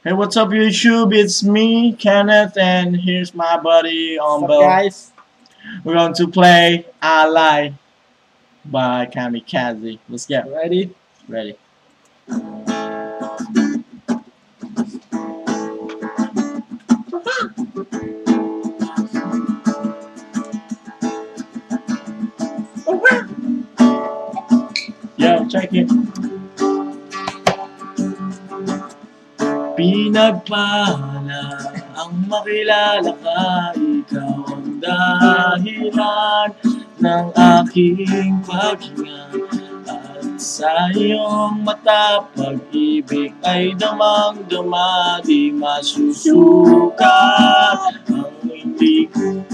Hey, what's up, YouTube? It's me, Kenneth, and here's my buddy What's Bill. up, guys? We're going to play I Lie by Kamikaze. Let's get Ready? ready. Yo, check it. Pinagpala ang makilala ka, ikaw ang dahilan ng aking paghinga. At sa iyong mata, pag-ibig ay damang-dama, di masusukat ang hindi ko.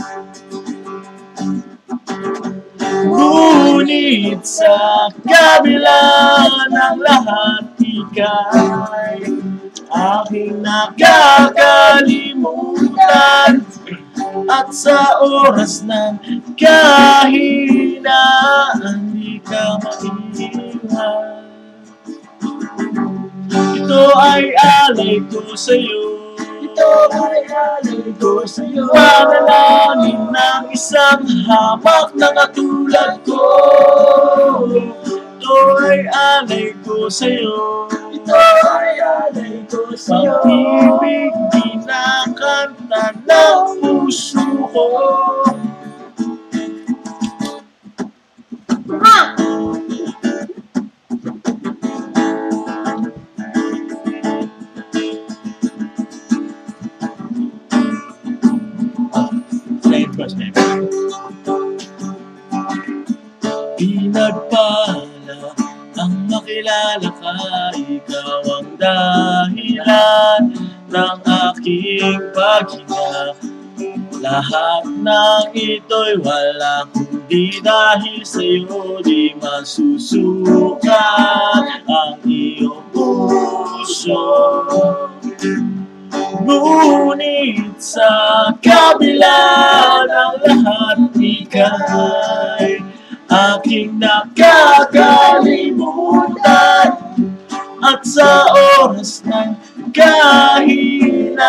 Ngunit sa kabila ng lahat, ika'y aking nakakalimutan. At sa oras ng kahinaan, di ka maiiwan. Ito ay alay ko sa'yo. Ito ay alay ko sa'yo. Panalangin ng isang hamak na katulad ko. Ito ay alay ko sa'yo. Ito ay alay ko sa'yo. Pag-ibig kinakanta ng puso ko. Pinagpala ang makilala ka, ikaw ang dahilan ng aking paghinga. Lahat ng ito'y wala kundi dahil sa'yo, di masusukat ang iyong puso. Ngunit sa kabila ng lahat, ika'y aking nakakalimutan. At sa oras ng kahinaan,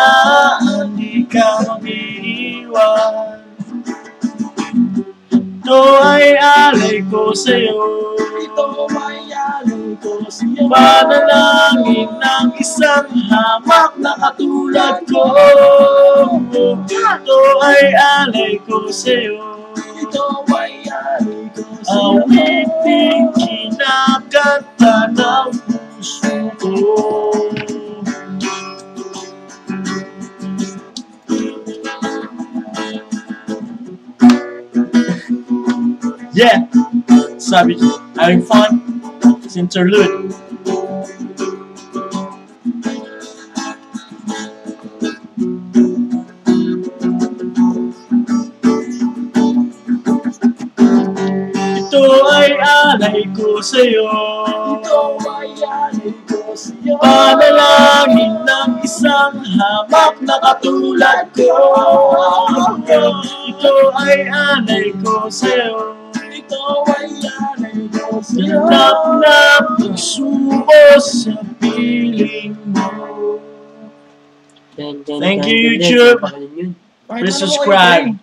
di ka mag-iiwan. Ito ay alay ko sa'yo. Ito ay alay ko sa'yo. Panalangin ng isang hamak na katulad ko. Ito ay alay ko sa'yo. Ito ay alay ko sa'yo. Awiting kinakanta ng puso ko. Yeah, sabi, having fun? It's interlude. Ito ay alay ko sa'yo. Ito ay alay ko sa'yo. Panalangin ng isang hamak na katulad ko. Ito ay alay ko sa'yo. Ito ay alay ko sa'yo. Ganap na pagsubo sa piling mo. Thank you, YouTube. Please subscribe.